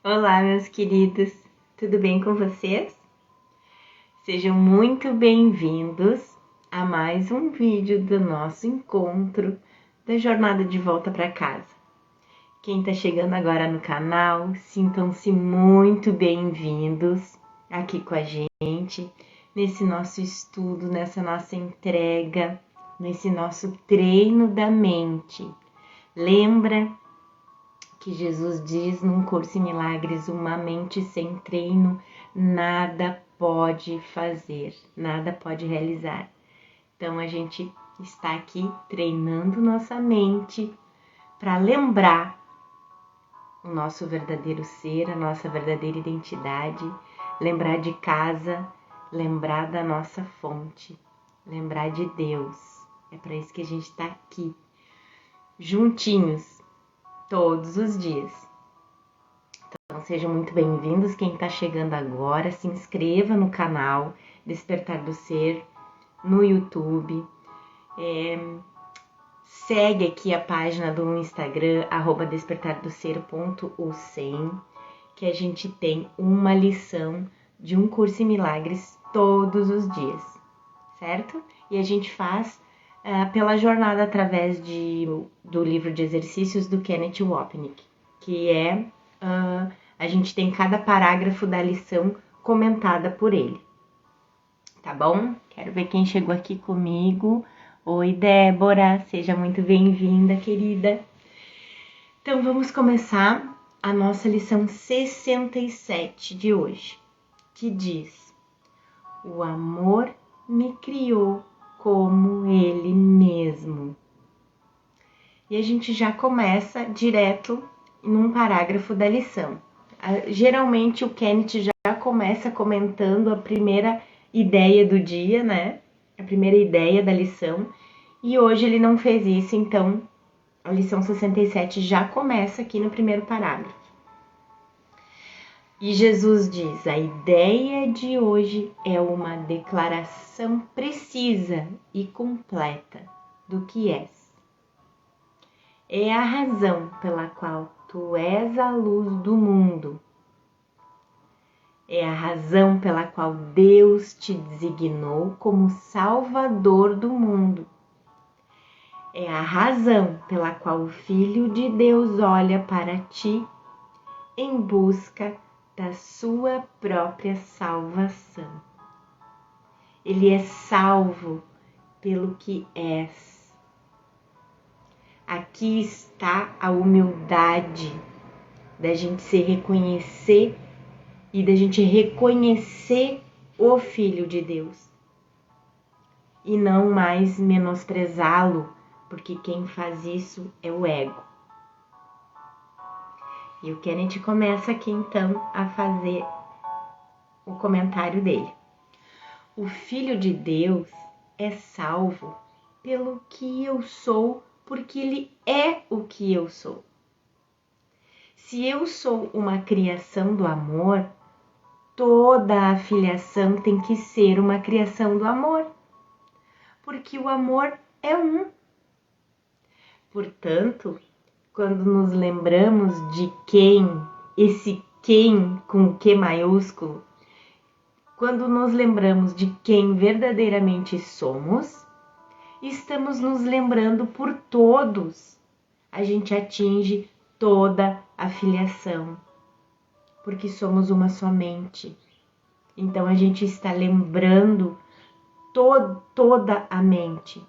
Olá, meus queridos, tudo bem com vocês? Sejam muito bem-vindos a mais um vídeo do nosso encontro da jornada de volta para casa. Quem está chegando agora no canal, sintam-se muito bem-vindos aqui com a gente, nesse nosso estudo, nessa nossa entrega, nesse nosso treino da mente. Lembra que Jesus diz num Curso em Milagres: uma mente sem treino nada pode fazer, nada pode realizar. Então a gente está aqui treinando nossa mente para lembrar o nosso verdadeiro ser, a nossa verdadeira identidade, lembrar de casa, lembrar da nossa fonte, lembrar de Deus. É para isso que a gente está aqui, juntinhos, todos os dias. Então sejam muito bem-vindos. Quem está chegando agora, se inscreva no canal Despertar do Ser no YouTube. Segue aqui a página do Instagram, @despertardoser.ucem, que a gente tem uma lição de um Curso em Milagres todos os dias, certo? E a gente faz pela jornada através do livro de exercícios do Kenneth Wapnick, que é... a gente tem cada parágrafo da lição comentada por ele, tá bom? Quero ver quem chegou aqui comigo. Oi, Débora, seja muito bem-vinda, querida. Então, vamos começar a nossa lição 67 de hoje, que diz: o amor me criou como ele mesmo. E a gente já começa direto num parágrafo da lição. Geralmente o Kenneth já começa comentando a primeira ideia do dia, né? A primeira ideia da lição. E hoje ele não fez isso, então a lição 67 já começa aqui no primeiro parágrafo. E Jesus diz: a ideia de hoje é uma declaração precisa e completa do que és. É a razão pela qual tu és a luz do mundo. É a razão pela qual Deus te designou como Salvador do mundo. É a razão pela qual o Filho de Deus olha para ti em busca da sua própria salvação. Ele é salvo pelo que és. Aqui está a humildade da gente se reconhecer e da gente reconhecer o Filho de Deus e não mais menosprezá-lo, porque quem faz isso é o ego. E o Kenneth começa aqui então a fazer o comentário dele. O Filho de Deus é salvo pelo que eu sou, porque ele é o que eu sou. Se eu sou uma criação do amor, toda a filiação tem que ser uma criação do amor, porque o amor é um. Portanto, quando nos lembramos de quem, esse quem com o Q maiúsculo, quando nos lembramos de quem verdadeiramente somos, estamos nos lembrando por todos. A gente atinge toda a filiação, porque somos uma só mente. Então a gente está lembrando toda a mente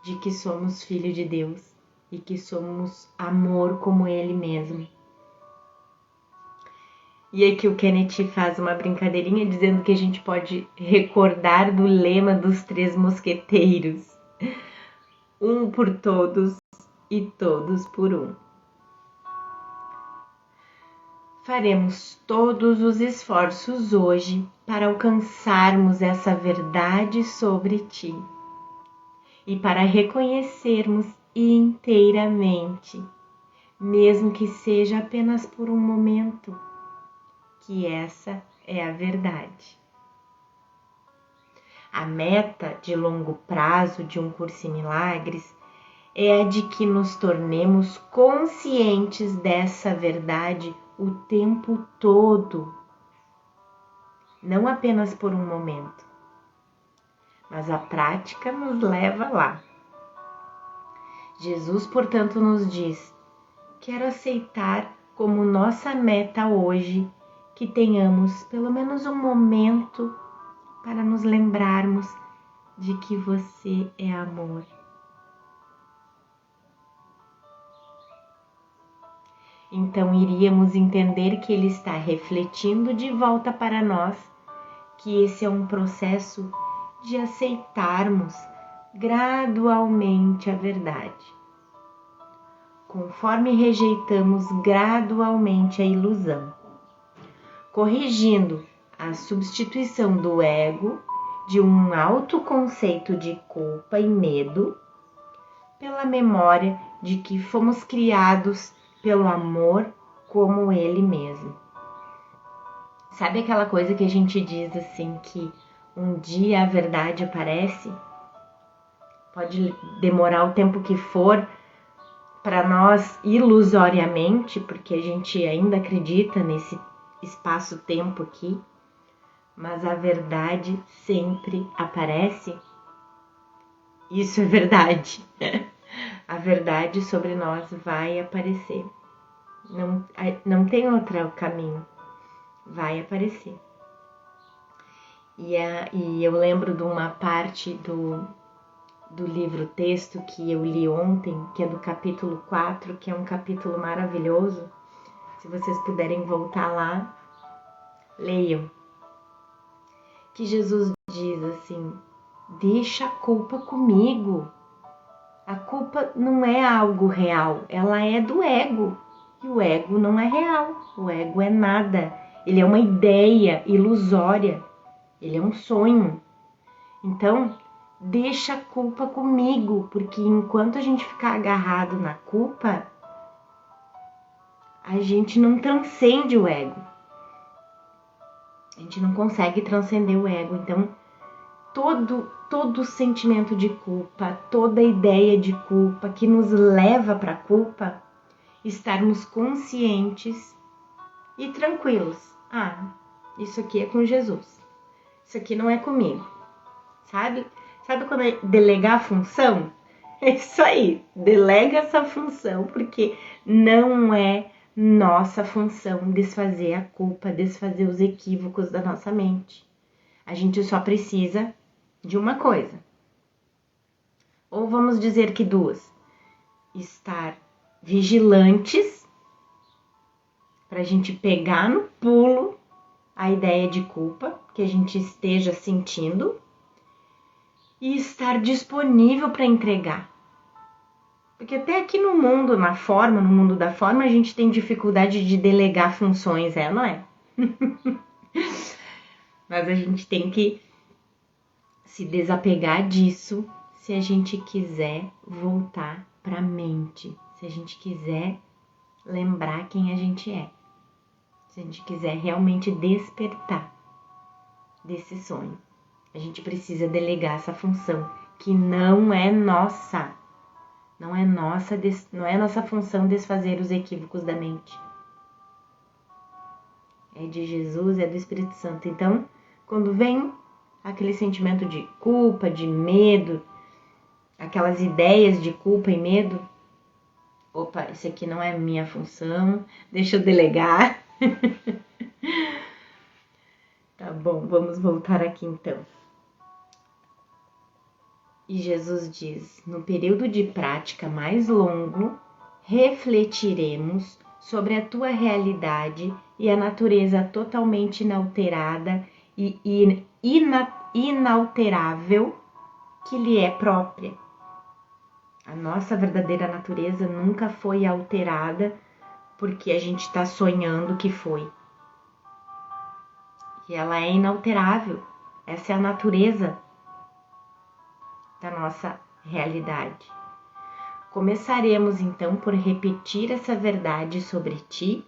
de que somos filho de Deus e que somos amor como ele mesmo. E aqui o Kenneth faz uma brincadeirinha dizendo que a gente pode recordar do lema dos 3 mosqueteiros: um por todos e todos por um. Faremos todos os esforços hoje para alcançarmos essa verdade sobre ti e para reconhecermos inteiramente, mesmo que seja apenas por um momento, que essa é a verdade. A meta de longo prazo de um Curso em Milagres é a de que nos tornemos conscientes dessa verdade o tempo todo, não apenas por um momento, mas a prática nos leva lá. Jesus, portanto, nos diz: quero aceitar como nossa meta hoje que tenhamos pelo menos um momento para nos lembrarmos de que você é amor. Então iríamos entender que ele está refletindo de volta para nós que esse é um processo de aceitarmos gradualmente a verdade, conforme rejeitamos gradualmente a ilusão, corrigindo a substituição do ego de um autoconceito de culpa e medo pela memória de que fomos criados pelo amor como ele mesmo. Sabe aquela coisa que a gente diz assim, que um dia a verdade aparece? Pode demorar o tempo que for para nós ilusoriamente, porque a gente ainda acredita nesse espaço-tempo aqui, mas a verdade sempre aparece. Isso é verdade. A verdade sobre nós vai aparecer. Não tem outro caminho. Vai aparecer. E eu lembro de uma parte do livro texto que eu li ontem, que é do capítulo 4, que é um capítulo maravilhoso. Se vocês puderem voltar lá, leiam. Que Jesus diz assim: deixa a culpa comigo. A culpa não é algo real, ela é do ego. E o ego não é real, o ego é nada. Ele é uma ideia ilusória, ele é um sonho. Então, deixa a culpa comigo, porque enquanto a gente ficar agarrado na culpa, a gente não transcende o ego. A gente não consegue transcender o ego. Então, todo sentimento de culpa, toda ideia de culpa que nos leva para a culpa, estarmos conscientes e tranquilos. Ah, isso aqui é com Jesus. Isso aqui não é comigo. Sabe? Sabe quando é delegar a função? É isso aí. Delega essa função, porque não é nossa função desfazer a culpa, desfazer os equívocos da nossa mente. A gente só precisa de uma coisa. Ou vamos dizer que duas. Estar vigilantes para a gente pegar no pulo a ideia de culpa que a gente esteja sentindo e estar disponível para entregar. Porque até aqui no mundo, no mundo da forma, a gente tem dificuldade de delegar funções, não é? Mas a gente tem que se desapegar disso se a gente quiser voltar para a mente, se a gente quiser lembrar quem a gente é, se a gente quiser realmente despertar desse sonho. A gente precisa delegar essa função que não é nossa. Não é nossa função desfazer os equívocos da mente. É de Jesus, é do Espírito Santo. Então, quando vem aquele sentimento de culpa, de medo, aquelas ideias de culpa e medo, opa, isso aqui não é minha função, deixa eu delegar. Tá bom, vamos voltar aqui então. E Jesus diz: no período de prática mais longo, refletiremos sobre a tua realidade e a natureza totalmente inalterada e inalterável que lhe é própria. A nossa verdadeira natureza nunca foi alterada porque a gente está sonhando que foi. E ela é inalterável. Essa é a natureza da nossa realidade. Começaremos então por repetir essa verdade sobre ti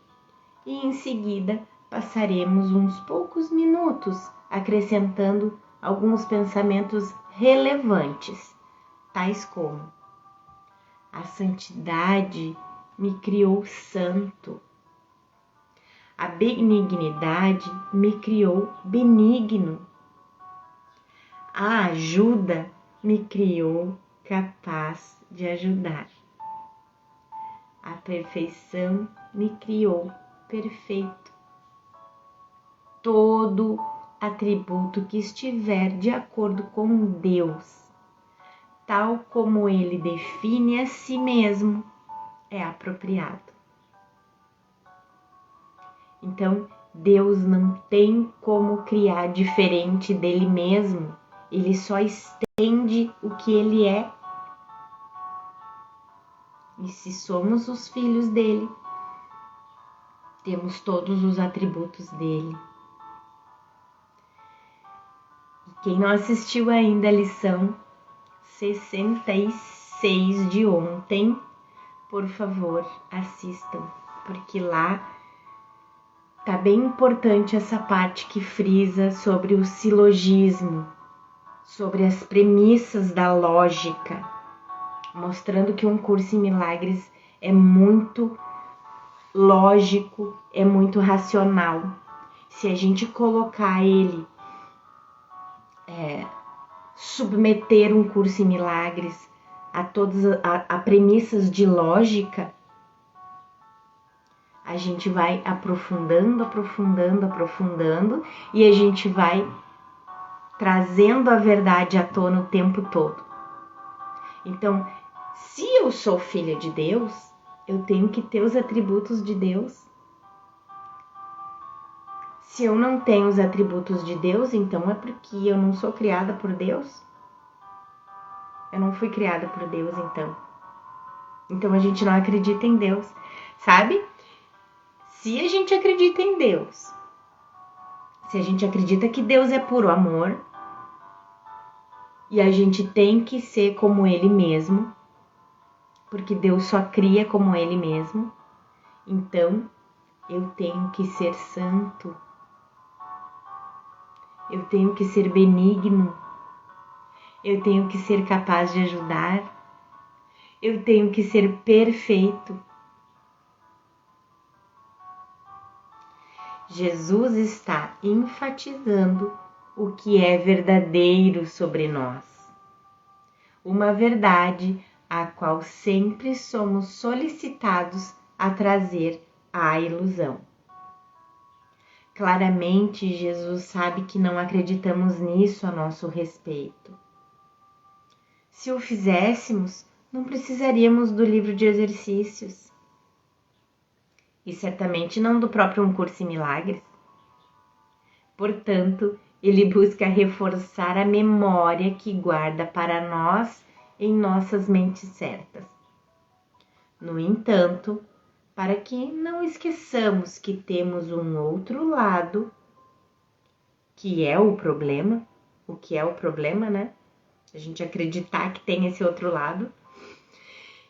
e em seguida passaremos uns poucos minutos acrescentando alguns pensamentos relevantes, tais como: A santidade me criou santo. A benignidade me criou benigno. A ajuda me criou capaz de ajudar. A perfeição me criou perfeito. Todo atributo que estiver de acordo com Deus, tal como Ele define a si mesmo, é apropriado. Então, Deus não tem como criar diferente dele mesmo, Ele só estende o que Ele é. E se somos os filhos dele, temos todos os atributos dele. E quem não assistiu ainda a lição 66 de ontem, por favor, assistam, porque lá tá bem importante essa parte que frisa sobre o silogismo, sobre as premissas da lógica, mostrando que um curso em milagres é muito lógico, é muito racional. Se a gente colocar ele, submeter um curso em milagres a todas a premissas de lógica, a gente vai aprofundando e a gente vai trazendo a verdade à tona o tempo todo. Então, se eu sou filha de Deus, eu tenho que ter os atributos de Deus. Se eu não tenho os atributos de Deus, então é porque eu não sou criada por Deus? Eu não fui criada por Deus, então. Então a gente não acredita em Deus, sabe? Se a gente acredita em Deus, se a gente acredita que Deus é puro amor, e a gente tem que ser como Ele mesmo, porque Deus só cria como Ele mesmo, então eu tenho que ser santo, eu tenho que ser benigno, eu tenho que ser capaz de ajudar, eu tenho que ser perfeito. Jesus está enfatizando o que é verdadeiro sobre nós. Uma verdade a qual sempre somos solicitados a trazer à ilusão. Claramente, Jesus sabe que não acreditamos nisso a nosso respeito. Se o fizéssemos, não precisaríamos do livro de exercícios. E certamente não do próprio Um Curso em Milagres. Portanto, ele busca reforçar a memória que guarda para nós em nossas mentes certas. No entanto, para que não esqueçamos que temos um outro lado, que é o problema, né? A gente acreditar que tem esse outro lado.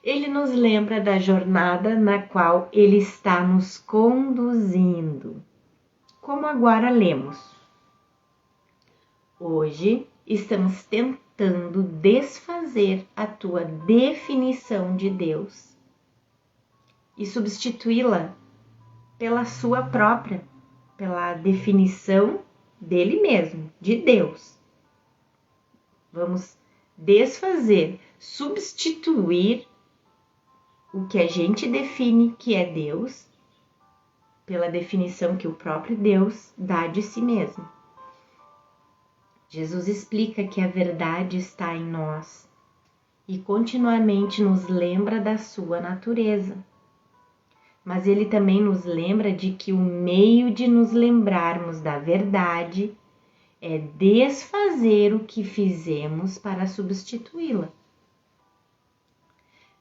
Ele nos lembra da jornada na qual ele está nos conduzindo. Como agora lemos. Hoje estamos tentando desfazer a tua definição de Deus e substituí-la pela sua própria, pela definição dele mesmo, de Deus. Vamos desfazer, substituir o que a gente define que é Deus pela definição que o próprio Deus dá de si mesmo. Jesus explica que a verdade está em nós e continuamente nos lembra da sua natureza. Mas ele também nos lembra de que o meio de nos lembrarmos da verdade é desfazer o que fizemos para substituí-la.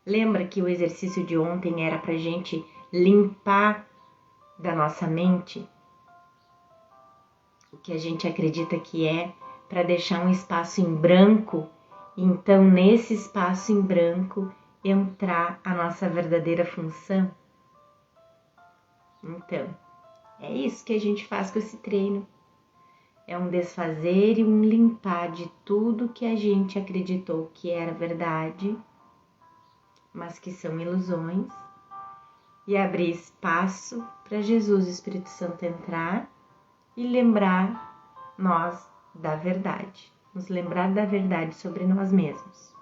Lembra que o exercício de ontem era para a gente limpar da nossa mente o que a gente acredita que é, para deixar um espaço em branco, e então nesse espaço em branco entrar a nossa verdadeira função? Então, é isso que a gente faz com esse treino. É um desfazer e um limpar de tudo que a gente acreditou que era verdade, mas que são ilusões, e abrir espaço para Jesus e o Espírito Santo entrar e lembrar nós da verdade, nos lembrar da verdade sobre nós mesmos.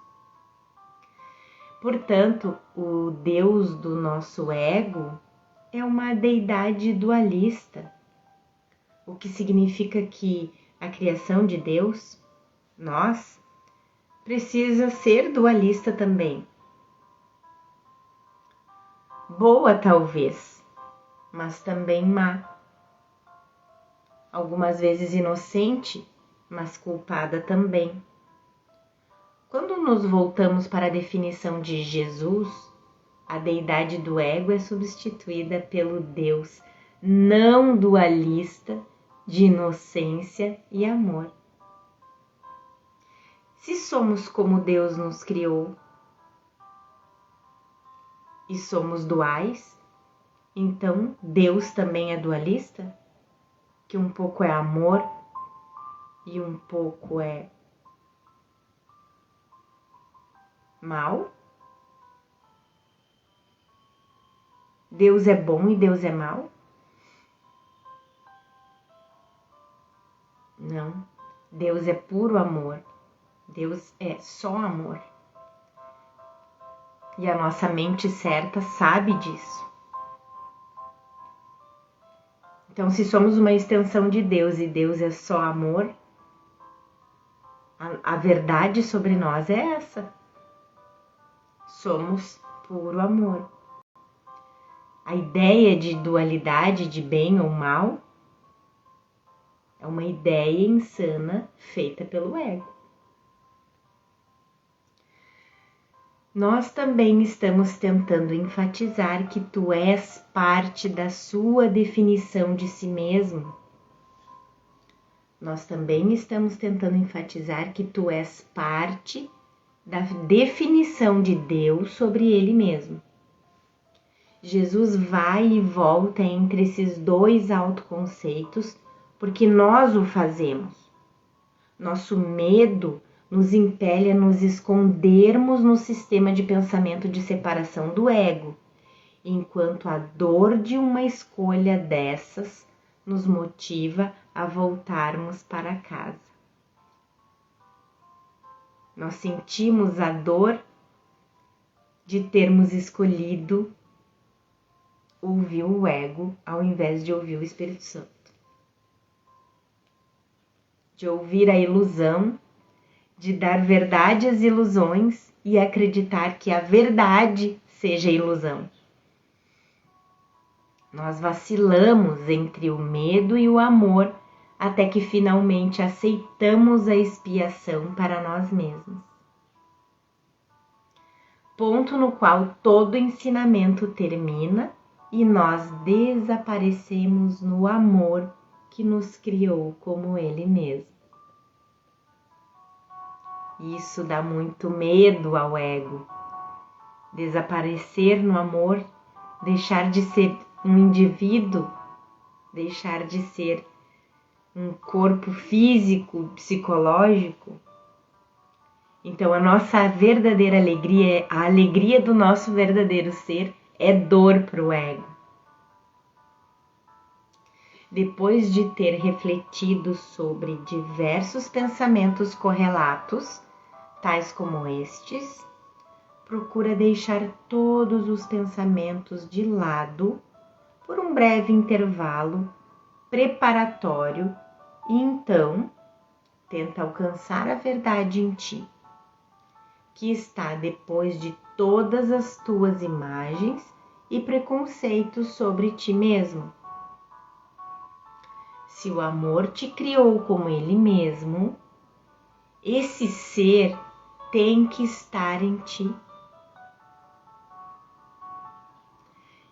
Portanto, o Deus do nosso ego é uma deidade dualista, o que significa que a criação de Deus, nós, precisa ser dualista também. Boa talvez, mas também má. Algumas vezes inocente, mas culpada também. Quando nos voltamos para a definição de Jesus, a deidade do ego é substituída pelo Deus não dualista de inocência e amor. Se somos como Deus nos criou e somos duais, então Deus também é dualista? Que um pouco é amor e um pouco é mal? Deus é bom e Deus é mal? Não. Deus é puro amor. Deus é só amor. E a nossa mente certa sabe disso. Então, se somos uma extensão de Deus e Deus é só amor, a verdade sobre nós é essa. Somos puro amor. A ideia de dualidade de bem ou mal é uma ideia insana feita pelo ego. Nós também estamos tentando enfatizar que tu és parte da sua definição de si mesmo. Nós também estamos tentando enfatizar que tu és parte da definição de Deus sobre ele mesmo. Jesus vai e volta entre esses dois autoconceitos porque nós o fazemos. Nosso medo nos impele a nos escondermos no sistema de pensamento de separação do ego, enquanto a dor de uma escolha dessas nos motiva a voltarmos para casa. Nós sentimos a dor de termos escolhido ouvir o ego ao invés de ouvir o Espírito Santo. De ouvir a ilusão, de dar verdade às ilusões e acreditar que a verdade seja ilusão. Nós vacilamos entre o medo e o amor até que finalmente aceitamos a expiação para nós mesmos. Ponto no qual todo ensinamento termina e nós desaparecemos no amor que nos criou como Ele mesmo. Isso dá muito medo ao ego. Desaparecer no amor, deixar de ser um indivíduo, deixar de ser um corpo físico, psicológico. Então a nossa verdadeira alegria, a alegria do nosso verdadeiro ser, é dor para o ego. Depois de ter refletido sobre diversos pensamentos correlatos, tais como estes, procura deixar todos os pensamentos de lado por um breve intervalo preparatório e então tenta alcançar a verdade em ti, que está depois de todas as tuas imagens e preconceitos sobre ti mesmo. Se o amor te criou como ele mesmo, esse ser tem que estar em ti.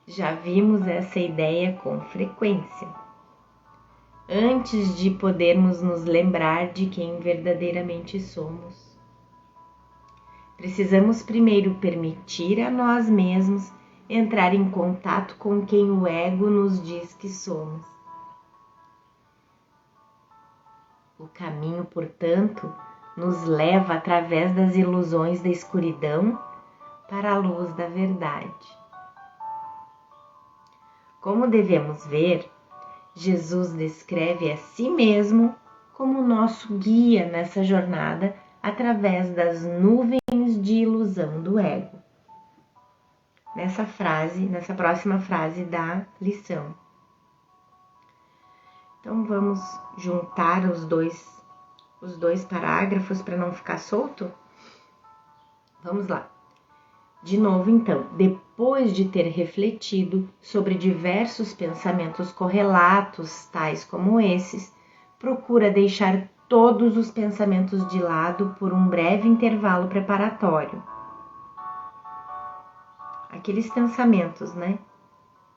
Já vimos essa ideia com frequência. Antes de podermos nos lembrar de quem verdadeiramente somos, precisamos primeiro permitir a nós mesmos entrar em contato com quem o ego nos diz que somos. O caminho, portanto, nos leva através das ilusões da escuridão para a luz da verdade. Como devemos ver, Jesus descreve a si mesmo como nosso guia nessa jornada através das nuvens de ilusão do ego. Nessa próxima frase da lição. Então vamos juntar os dois parágrafos para não ficar solto? Vamos lá. De novo, então, depois de ter refletido sobre diversos pensamentos correlatos, tais como esses, procura deixar todos os pensamentos de lado por um breve intervalo preparatório. Aqueles pensamentos, né?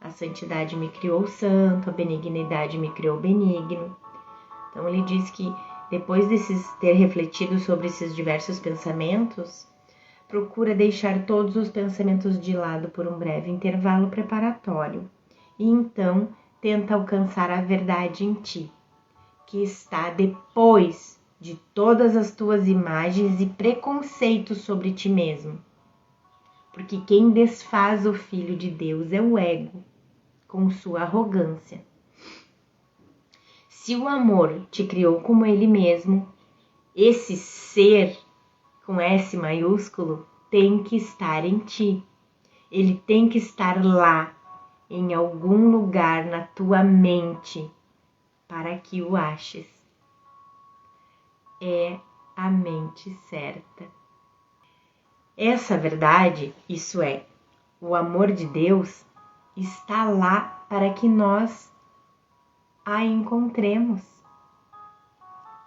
A santidade me criou santo, a benignidade me criou benigno. Então ele diz que depois de ter refletido sobre esses diversos pensamentos, procura deixar todos os pensamentos de lado por um breve intervalo preparatório e então tenta alcançar a verdade em ti, que está depois de todas as tuas imagens e preconceitos sobre ti mesmo. Porque quem desfaz o Filho de Deus é o ego, com sua arrogância. Se o amor te criou como ele mesmo, esse ser com S maiúsculo tem que estar em ti. Ele tem que estar lá, em algum lugar na tua mente, para que o aches. É a mente certa. Essa verdade, isso é, o amor de Deus, está lá para que nós a encontremos.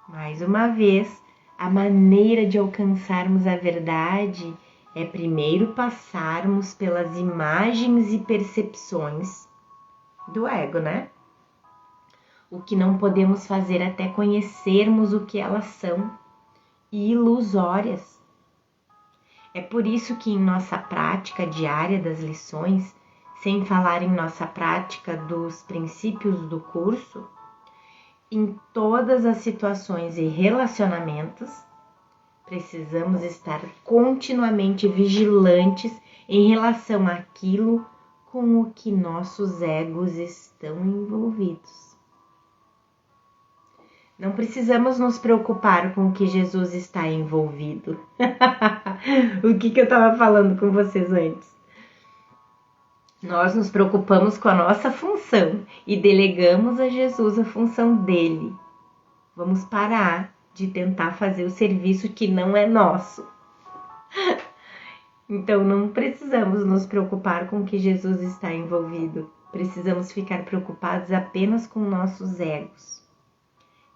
Mais uma vez, a maneira de alcançarmos a verdade é primeiro passarmos pelas imagens e percepções do ego, né? O que não podemos fazer até conhecermos o que elas são, ilusórias. É por isso que em nossa prática diária das lições, sem falar em nossa prática dos princípios do curso, em todas as situações e relacionamentos, precisamos estar continuamente vigilantes em relação àquilo com o que nossos egos estão envolvidos. Não precisamos nos preocupar com o que Jesus está envolvido. O que eu estava falando com vocês antes? Nós nos preocupamos com a nossa função e delegamos a Jesus a função dele. Vamos parar de tentar fazer o serviço que não é nosso. Então não precisamos nos preocupar com o que Jesus está envolvido. Precisamos ficar preocupados apenas com nossos egos.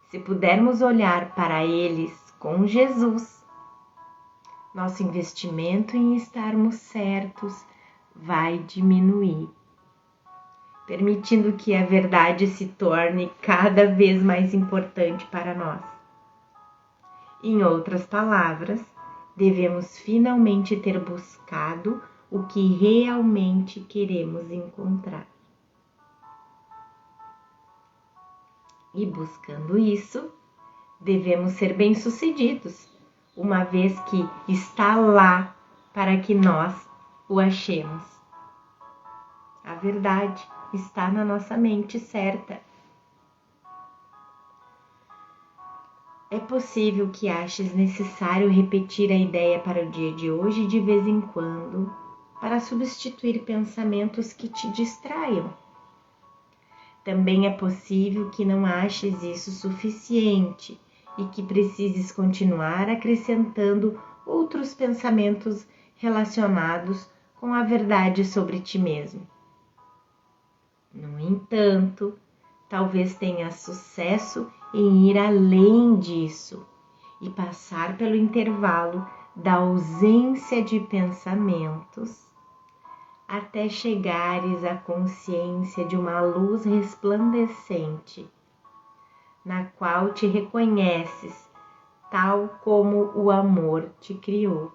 Se pudermos olhar para eles com Jesus, nosso investimento em estarmos certos vai diminuir, permitindo que a verdade se torne cada vez mais importante para nós. Em outras palavras, devemos finalmente ter buscado o que realmente queremos encontrar. E buscando isso, devemos ser bem-sucedidos, uma vez que está lá para que nós o achemos. A verdade está na nossa mente certa. É possível que aches necessário repetir a ideia para o dia de hoje de vez em quando, para substituir pensamentos que te distraiam. Também é possível que não aches isso suficiente e que precises continuar acrescentando outros pensamentos relacionados com a verdade sobre ti mesmo. No entanto, talvez tenhas sucesso em ir além disso e passar pelo intervalo da ausência de pensamentos até chegares à consciência de uma luz resplandecente, na qual te reconheces tal como o amor te criou.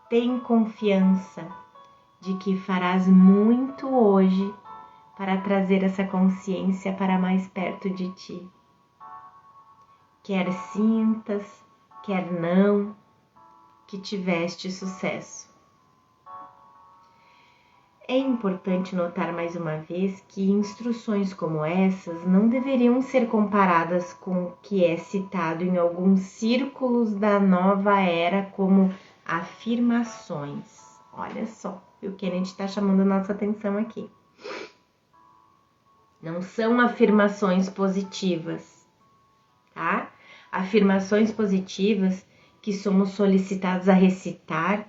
Tem confiança de que farás muito hoje para trazer essa consciência para mais perto de ti. Quer sintas, quer não, que tiveste sucesso. É importante notar mais uma vez que instruções como essas não deveriam ser comparadas com o que é citado em alguns círculos da nova era como afirmações. Olha só, o que a gente está chamando a nossa atenção aqui. Não são afirmações positivas, tá? Afirmações positivas que somos solicitados a recitar,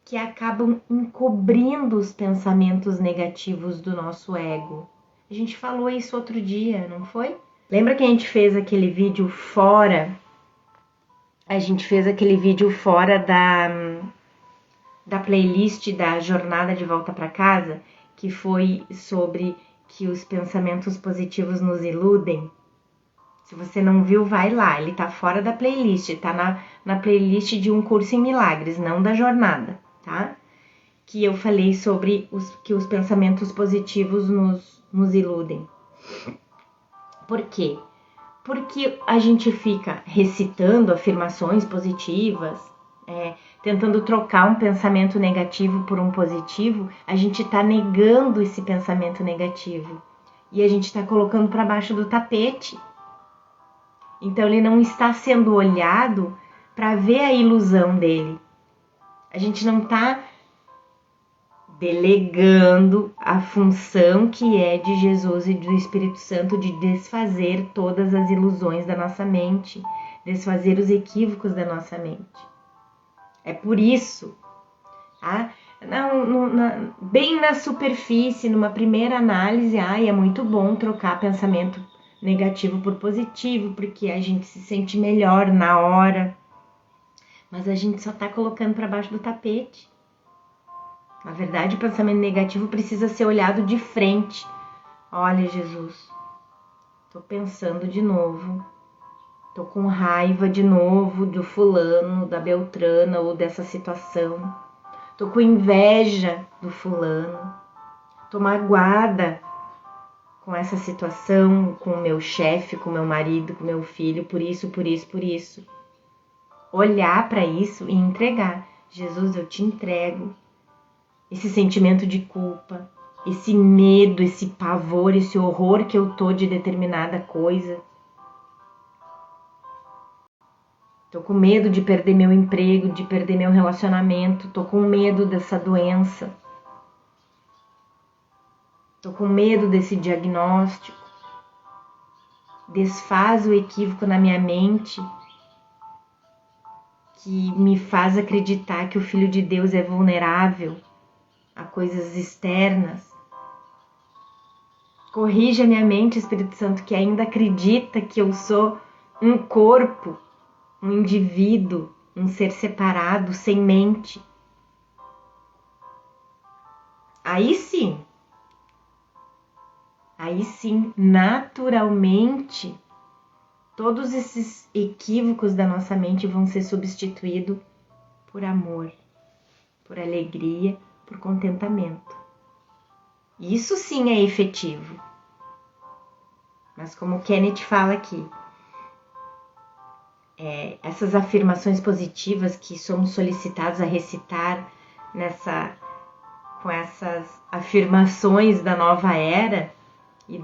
que acabam encobrindo os pensamentos negativos do nosso ego. A gente falou isso outro dia, não foi? Lembra que a gente fez aquele vídeo fora? A gente fez aquele vídeo fora da playlist da Jornada de Volta para Casa, que foi sobre que os pensamentos positivos nos iludem. Se você não viu, vai lá, ele tá fora da playlist, tá na playlist de Um Curso em Milagres, não da Jornada, tá? Que eu falei sobre que os pensamentos positivos nos iludem. Por quê? Porque a gente fica recitando afirmações positivas, tentando trocar um pensamento negativo por um positivo, a gente está negando esse pensamento negativo e a gente está colocando para baixo do tapete. Então ele não está sendo olhado para ver a ilusão dele. A gente não está delegando a função que é de Jesus e do Espírito Santo de desfazer todas as ilusões da nossa mente, desfazer os equívocos da nossa mente. É por isso, tá? Bem na superfície, numa primeira análise, é muito bom trocar pensamento negativo por positivo, porque a gente se sente melhor na hora, mas a gente só está colocando para baixo do tapete. Na verdade, o pensamento negativo precisa ser olhado de frente. Olha, Jesus, tô pensando de novo, tô com raiva de novo do fulano, da Beltrana ou dessa situação, tô com inveja do fulano, tô magoada com essa situação, com o meu chefe, com o meu marido, com o meu filho, por isso. Olhar para isso e entregar. Jesus, eu te entrego esse sentimento de culpa, esse medo, esse pavor, esse horror que eu tô de determinada coisa. Tô com medo de perder meu emprego, de perder meu relacionamento, tô com medo dessa doença. Tô com medo desse diagnóstico. Desfaz o equívoco na minha mente que me faz acreditar que o Filho de Deus é vulnerável a coisas externas. Corrija minha mente, Espírito Santo, que ainda acredita que eu sou um corpo, um indivíduo, um ser separado, sem mente. Aí sim, naturalmente, todos esses equívocos da nossa mente vão ser substituídos por amor, por alegria, por contentamento. Isso sim é efetivo. Mas como Kenneth fala aqui, essas afirmações positivas que somos solicitados a recitar com essas afirmações da nova era e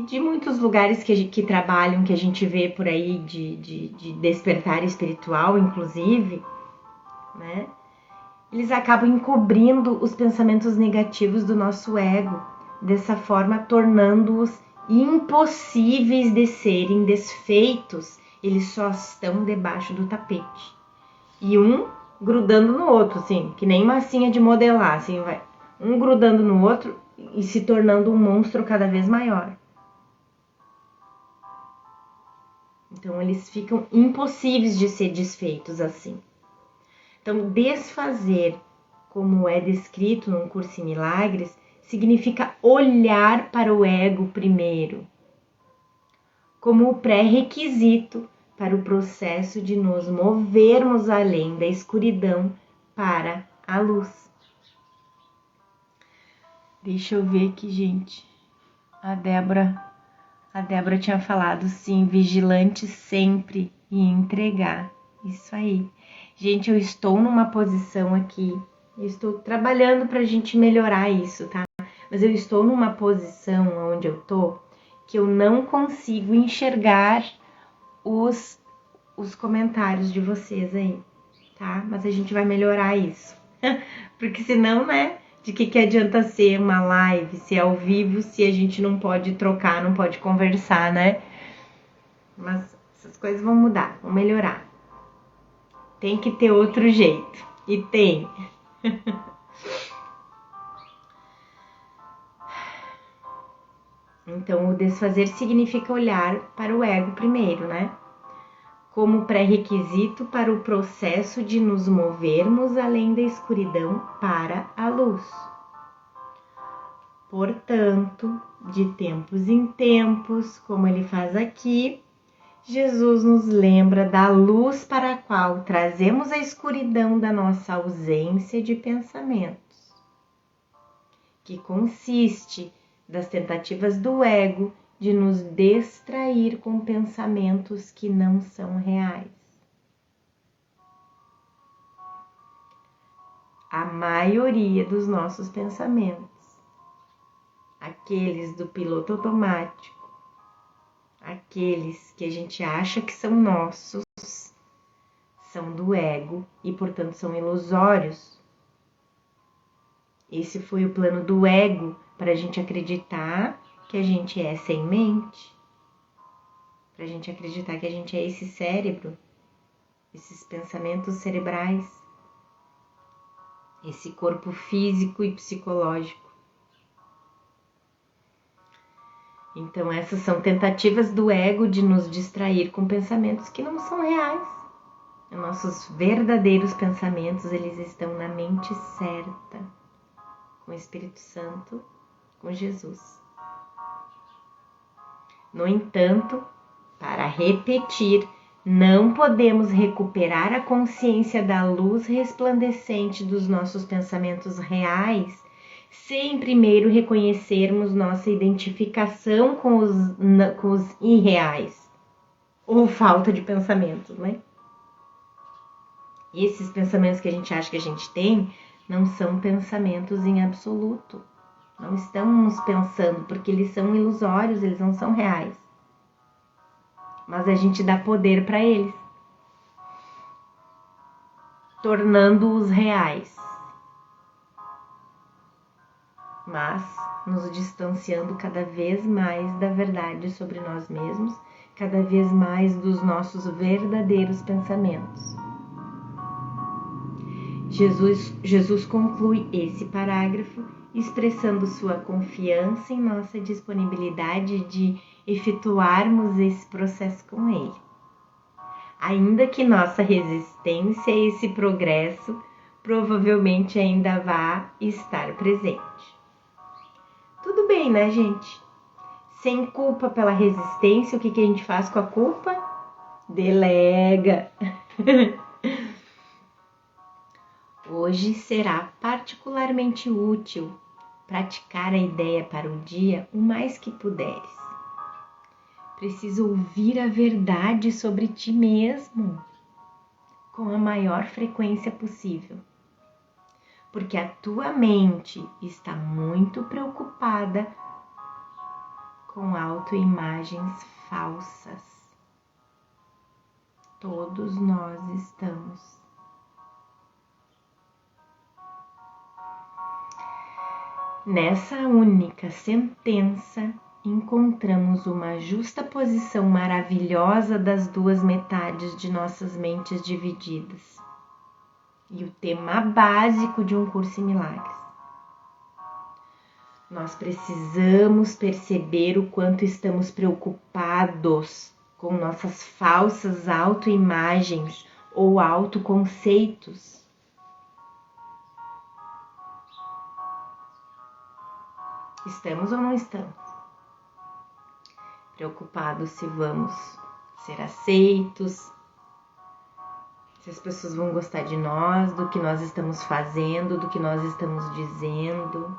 de muitos lugares que trabalham, que a gente vê por aí de despertar espiritual, inclusive, né? Eles acabam encobrindo os pensamentos negativos do nosso ego, dessa forma tornando-os impossíveis de serem desfeitos. Eles só estão debaixo do tapete. E um grudando no outro, assim, que nem massinha de modelar, assim, vai. Um grudando no outro e se tornando um monstro cada vez maior. Então, eles ficam impossíveis de ser desfeitos assim. Então, desfazer, como é descrito num Curso em Milagres, significa olhar para o ego primeiro, como o pré-requisito para o processo de nos movermos além da escuridão para a luz. Deixa eu ver aqui, gente. A Débora tinha falado, sim, vigilante sempre e entregar. Isso aí. Gente, eu estou numa posição aqui, eu estou trabalhando pra gente melhorar isso, tá? Mas eu estou numa posição onde eu tô que eu não consigo enxergar os comentários de vocês aí, tá? Mas a gente vai melhorar isso. Porque senão, né? De que adianta ser uma live, ser ao vivo, se a gente não pode trocar, não pode conversar, né? Mas essas coisas vão mudar, vão melhorar. Tem que ter outro jeito. E tem. Então, o desfazer significa olhar para o ego primeiro, né? Como pré-requisito para o processo de nos movermos além da escuridão para a luz. Portanto, de tempos em tempos, como ele faz aqui, Jesus nos lembra da luz para a qual trazemos a escuridão da nossa ausência de pensamentos, que consiste das tentativas do ego de nos distrair com pensamentos que não são reais. A maioria dos nossos pensamentos, aqueles do piloto automático, aqueles que a gente acha que são nossos, são do ego e, portanto, são ilusórios. Esse foi o plano do ego para a gente acreditar que a gente é sem mente, para a gente acreditar que a gente é esse cérebro, esses pensamentos cerebrais, esse corpo físico e psicológico. Então, essas são tentativas do ego de nos distrair com pensamentos que não são reais. Nossos verdadeiros pensamentos, eles estão na mente certa, com o Espírito Santo, com Jesus. No entanto, para repetir, não podemos recuperar a consciência da luz resplandecente dos nossos pensamentos reais sem primeiro reconhecermos nossa identificação com os irreais, ou falta de pensamentos, né? E esses pensamentos que a gente acha que a gente tem não são pensamentos em absoluto. Não estamos pensando, porque eles são ilusórios, eles não são reais. Mas a gente dá poder para eles, tornando-os reais. Mas nos distanciando cada vez mais da verdade sobre nós mesmos, cada vez mais dos nossos verdadeiros pensamentos. Jesus conclui esse parágrafo expressando sua confiança em nossa disponibilidade de efetuarmos esse processo com ele. Ainda que nossa resistência a esse progresso provavelmente ainda vá estar presente. Tudo bem, né, gente? Sem culpa pela resistência, o que a gente faz com a culpa? Delega. Hoje será particularmente útil praticar a ideia para o dia o mais que puderes. Preciso ouvir a verdade sobre ti mesmo com a maior frequência possível, porque a tua mente está muito preocupada com autoimagens falsas. Todos nós estamos. Nessa única sentença, encontramos uma justa posição maravilhosa das duas metades de nossas mentes divididas e o tema básico de um curso em milagres. Nós precisamos perceber o quanto estamos preocupados com nossas falsas autoimagens ou autoconceitos. Estamos ou não estamos? Preocupados se vamos ser aceitos, se as pessoas vão gostar de nós, do que nós estamos fazendo, do que nós estamos dizendo.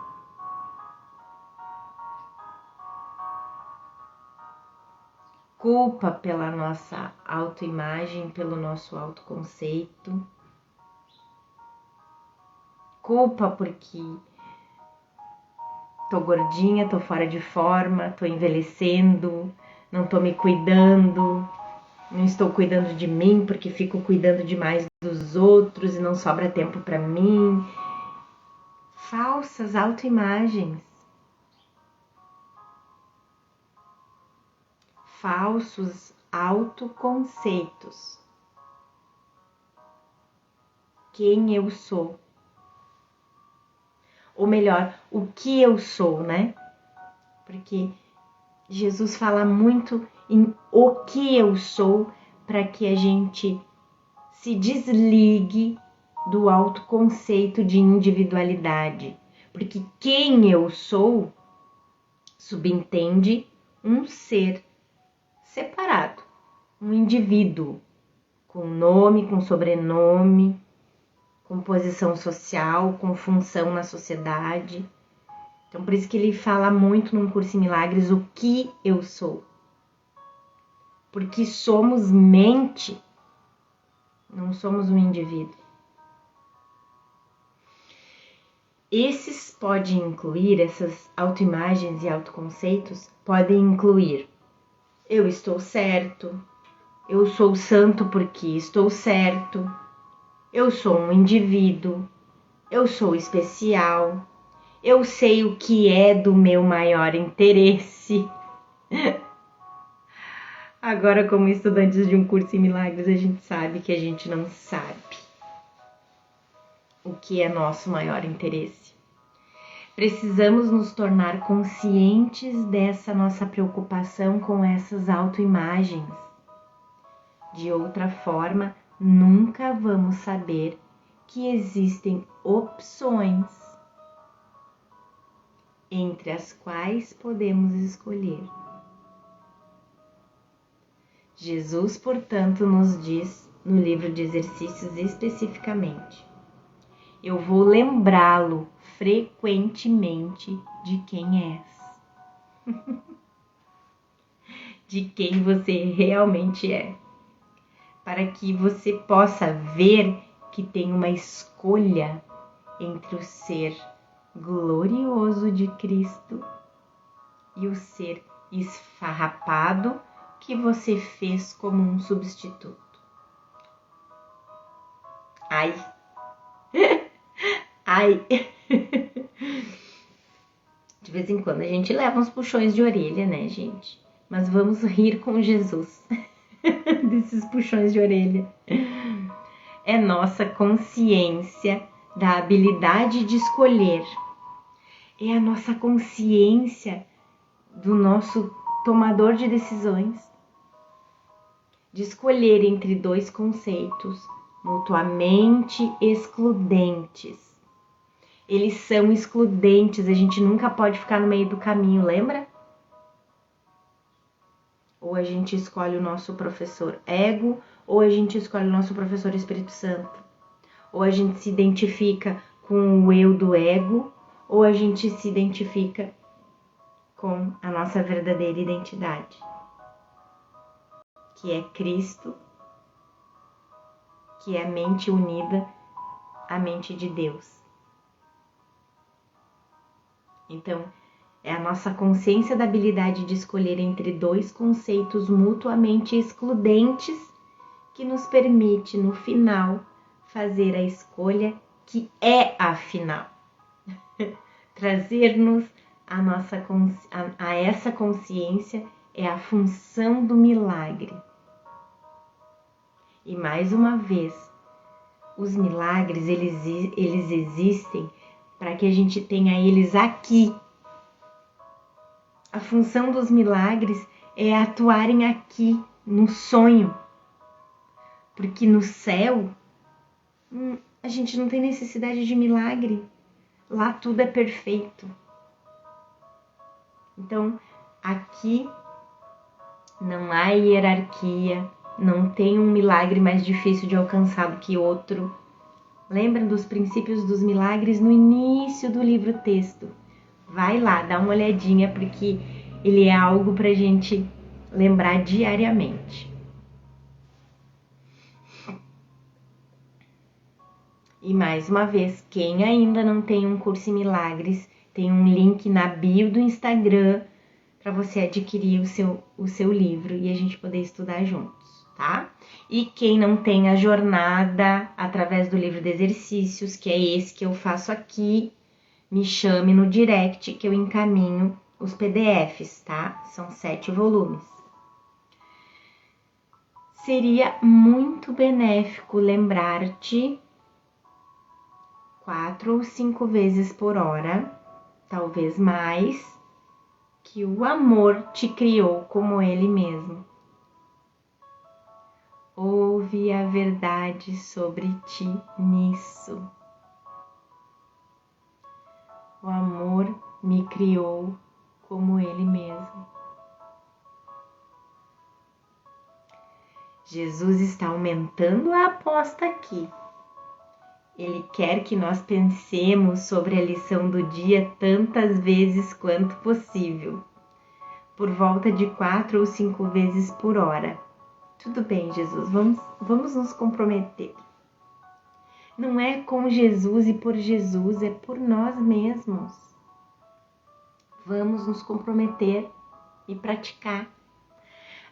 culpa pela nossa autoimagem, pelo nosso autoconceito, culpa porque tô gordinha, tô fora de forma, tô envelhecendo, não tô me cuidando, não estou cuidando de mim porque fico cuidando demais dos outros e não sobra tempo para mim. Falsas autoimagens. Falsos autoconceitos. Quem eu sou? Ou melhor, o que eu sou, né? Porque Jesus fala muito em o que eu sou para que a gente se desligue do autoconceito de individualidade. Porque quem eu sou subentende um ser separado, um indivíduo com nome, com sobrenome, com posição social, com função na sociedade. Então, por isso que ele fala muito num Curso em Milagres o que eu sou. Porque somos mente, não somos um indivíduo. Esses podem incluir, essas autoimagens e autoconceitos, podem incluir: eu estou certo, eu sou santo porque estou certo, eu sou um indivíduo, eu sou especial, eu sei o que é do meu maior interesse. Agora, como estudantes de um curso em milagres, a gente sabe que a gente não sabe o que é nosso maior interesse. Precisamos nos tornar conscientes dessa nossa preocupação com essas autoimagens. De outra forma, nunca vamos saber que existem opções entre as quais podemos escolher. Jesus, portanto, nos diz no livro de exercícios especificamente: eu vou lembrá-lo frequentemente de quem és, de quem você realmente é, para que você possa ver que tem uma escolha entre o ser glorioso de Cristo e o ser esfarrapado que você fez como um substituto. Ai! Ai! De vez em quando a gente leva uns puxões de orelha, né, gente? Mas vamos rir com Jesus desses puxões de orelha. É nossa consciência da habilidade de escolher. É a nossa consciência do nosso tomador de decisões, de escolher entre dois conceitos mutuamente excludentes. Eles são excludentes, a gente nunca pode ficar no meio do caminho, lembra? Ou a gente escolhe o nosso professor ego, ou a gente escolhe o nosso professor Espírito Santo. Ou a gente se identifica com o eu do ego, ou a gente se identifica com a nossa verdadeira identidade, que é Cristo, que é a mente unida à mente de Deus. Então, é a nossa consciência da habilidade de escolher entre dois conceitos mutuamente excludentes que nos permite, no final, fazer a escolha que é a final. Trazer-nos a essa consciência é a função do milagre. E mais uma vez, os milagres, eles existem para que a gente tenha eles aqui. A função dos milagres é atuarem aqui, no sonho. Porque no céu, a gente não tem necessidade de milagre. Lá tudo é perfeito. Então, aqui não há hierarquia, não tem um milagre mais difícil de alcançar do que outro. Lembra dos princípios dos milagres no início do livro texto? Vai lá, dá uma olhadinha, porque ele é algo pra gente lembrar diariamente. E mais uma vez, quem ainda não tem um curso em milagres, tem um link na bio do Instagram para você adquirir o seu livro e a gente poder estudar juntos, tá? E quem não tem a jornada através do livro de exercícios, que é esse que eu faço aqui, me chame no direct que eu encaminho os PDFs, tá? São 7 volumes. Seria muito benéfico lembrar-te 4 ou 5 vezes por hora, talvez mais, que o amor te criou como ele mesmo. Ouve a verdade sobre ti nisso. O amor me criou como ele mesmo. Jesus está aumentando a aposta aqui. Ele quer que nós pensemos sobre a lição do dia tantas vezes quanto possível, por volta de 4 ou 5 vezes por hora. Tudo bem, Jesus, vamos nos comprometer. Não é com Jesus e por Jesus, é por nós mesmos. Vamos nos comprometer e praticar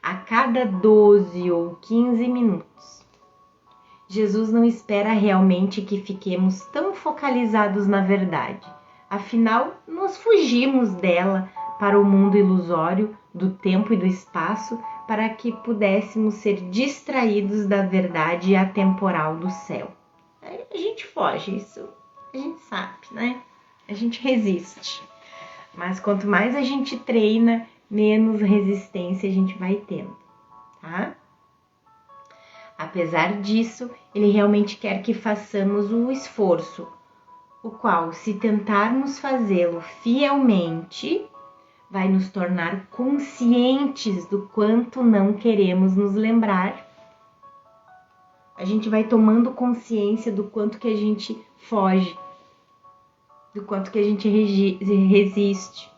a cada 12 ou 15 minutos. Jesus não espera realmente que fiquemos tão focalizados na verdade. Afinal, nós fugimos dela para o mundo ilusório do tempo e do espaço para que pudéssemos ser distraídos da verdade atemporal do céu. A gente foge, isso a gente sabe, né? A gente resiste. Mas quanto mais a gente treina, menos resistência a gente vai tendo, tá? Apesar disso, ele realmente quer que façamos o esforço, o qual, se tentarmos fazê-lo fielmente, vai nos tornar conscientes do quanto não queremos nos lembrar. A gente vai tomando consciência do quanto que a gente foge, do quanto que a gente resiste.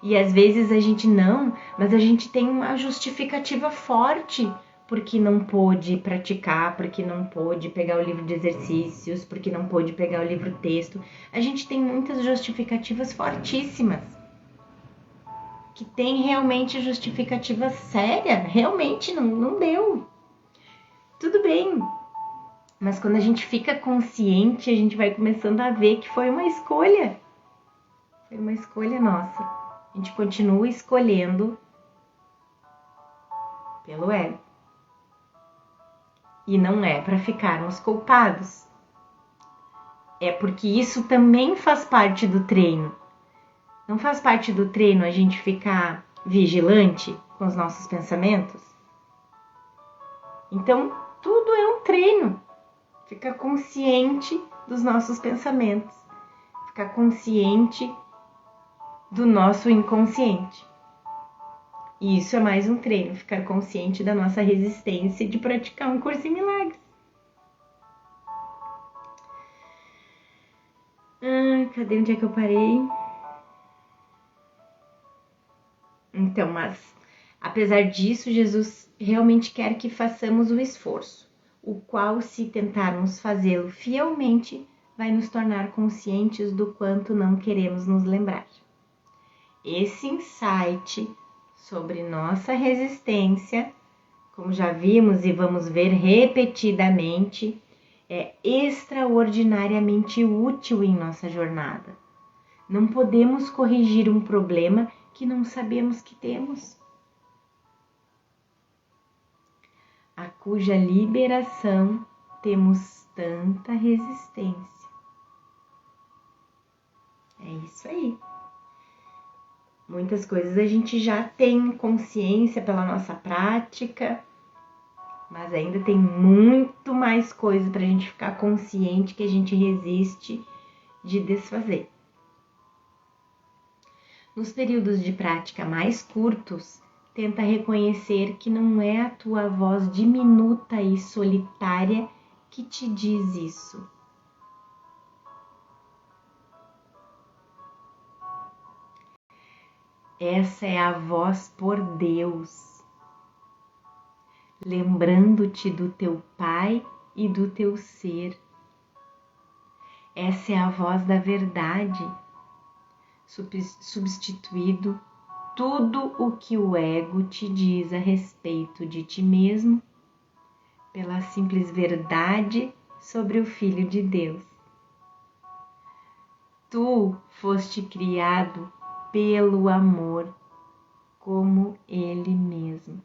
E às vezes a gente não, mas a gente tem uma justificativa forte porque não pôde praticar, porque não pôde pegar o livro de exercícios, porque não pôde pegar o livro texto. A gente tem muitas justificativas fortíssimas, que tem realmente justificativa séria, realmente não deu. Tudo bem, mas quando a gente fica consciente, a gente vai começando a ver que foi uma escolha. Foi uma escolha nossa. A gente continua escolhendo pelo ego. E não é para ficarmos culpados. É porque isso também faz parte do treino. Não faz parte do treino a gente ficar vigilante com os nossos pensamentos? Então, tudo é um treino. Ficar consciente dos nossos pensamentos. Ficar consciente do nosso inconsciente. E isso é mais um treino, ficar consciente da nossa resistência de praticar um curso em milagres. Cadê onde é que eu parei? Então, mas apesar disso, Jesus realmente quer que façamos o esforço, o qual, se tentarmos fazê-lo fielmente, vai nos tornar conscientes do quanto não queremos nos lembrar. Esse insight sobre nossa resistência, como já vimos e vamos ver repetidamente, é extraordinariamente útil em nossa jornada. Não podemos corrigir um problema que não sabemos que temos, a cuja liberação temos tanta resistência. É isso aí. Muitas coisas a gente já tem consciência pela nossa prática, mas ainda tem muito mais coisa para a gente ficar consciente que a gente resiste de desfazer. Nos períodos de prática mais curtos, tenta reconhecer que não é a tua voz diminuta e solitária que te diz isso. Essa é a voz por Deus, lembrando-te do teu Pai e do teu ser. Essa é a voz da verdade, substituindo tudo o que o ego te diz a respeito de ti mesmo pela simples verdade sobre o Filho de Deus. Tu foste criado pelo amor, como Ele mesmo.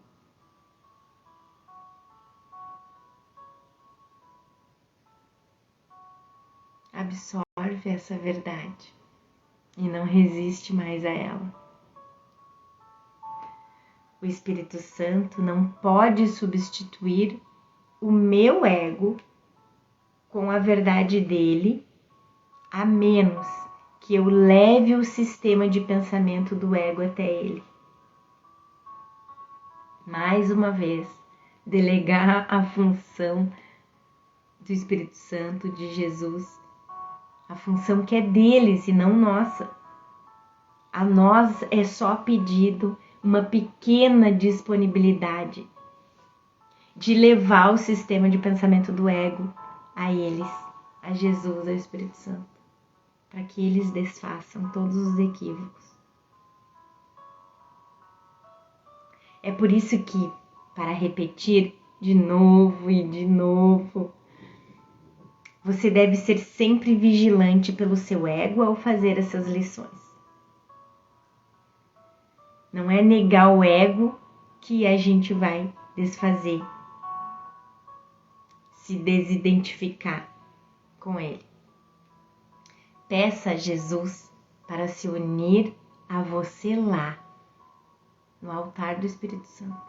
Absorve essa verdade e não resiste mais a ela. O Espírito Santo não pode substituir o meu ego com a verdade dele, a menos que eu leve o sistema de pensamento do ego até ele. Mais uma vez, delegar a função do Espírito Santo, de Jesus, a função que é deles e não nossa. A nós é só pedido uma pequena disponibilidade de levar o sistema de pensamento do ego a eles, a Jesus, ao Espírito Santo, para que eles desfaçam todos os equívocos. É por isso que, para repetir de novo e de novo, você deve ser sempre vigilante pelo seu ego ao fazer essas lições. Não é negar o ego que a gente vai desfazer, se desidentificar com ele. Peça a Jesus para se unir a você lá, no altar do Espírito Santo,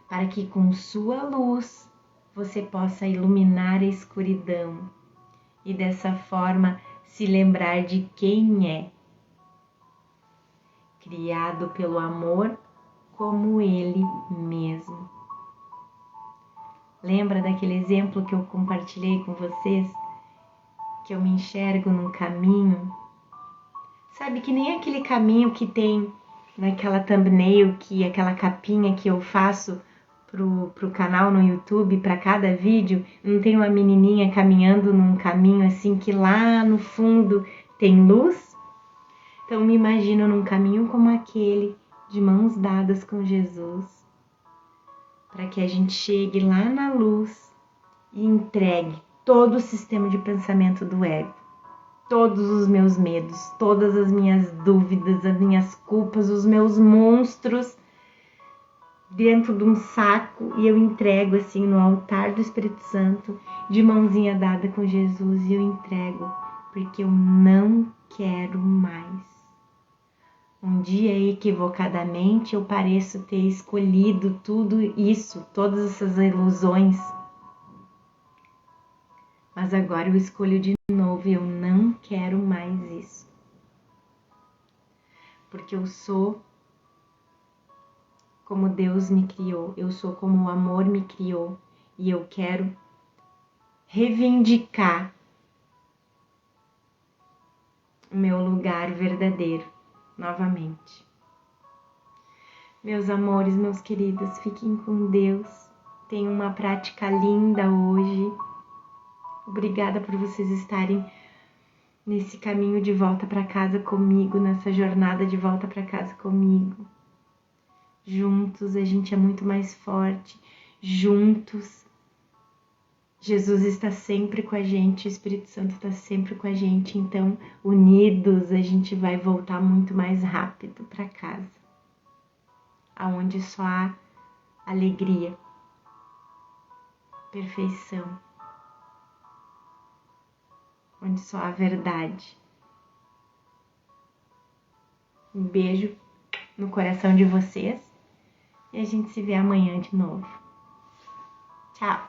para que com sua luz você possa iluminar a escuridão e dessa forma se lembrar de quem é, criado pelo amor como Ele mesmo. Lembra daquele exemplo que eu compartilhei com vocês? Que eu me enxergo num caminho, sabe, que nem aquele caminho que tem naquela thumbnail, que aquela capinha que eu faço pro canal no YouTube, para cada vídeo, não tem uma menininha caminhando num caminho assim que lá no fundo tem luz? Então me imagino num caminho como aquele, de mãos dadas com Jesus, para que a gente chegue lá na luz e entregue todo o sistema de pensamento do ego, todos os meus medos, todas as minhas dúvidas, as minhas culpas, os meus monstros dentro de um saco, e eu entrego assim no altar do Espírito Santo, de mãozinha dada com Jesus, e eu entrego, porque eu não quero mais. Um dia, equivocadamente, eu pareço ter escolhido tudo isso, todas essas ilusões. Mas agora eu escolho de novo e eu não quero mais isso. Porque eu sou como Deus me criou, eu sou como o amor me criou e eu quero reivindicar o meu lugar verdadeiro novamente. Meus amores, meus queridos, fiquem com Deus. Tenham uma prática linda hoje. Obrigada por vocês estarem nesse caminho de volta para casa comigo, nessa jornada de volta para casa comigo. Juntos a gente é muito mais forte. Juntos, Jesus está sempre com a gente, o Espírito Santo está sempre com a gente. Então, unidos, a gente vai voltar muito mais rápido para casa, aonde só há alegria, perfeição, onde só há verdade. Um beijo no coração de vocês e a gente se vê amanhã de novo. Tchau!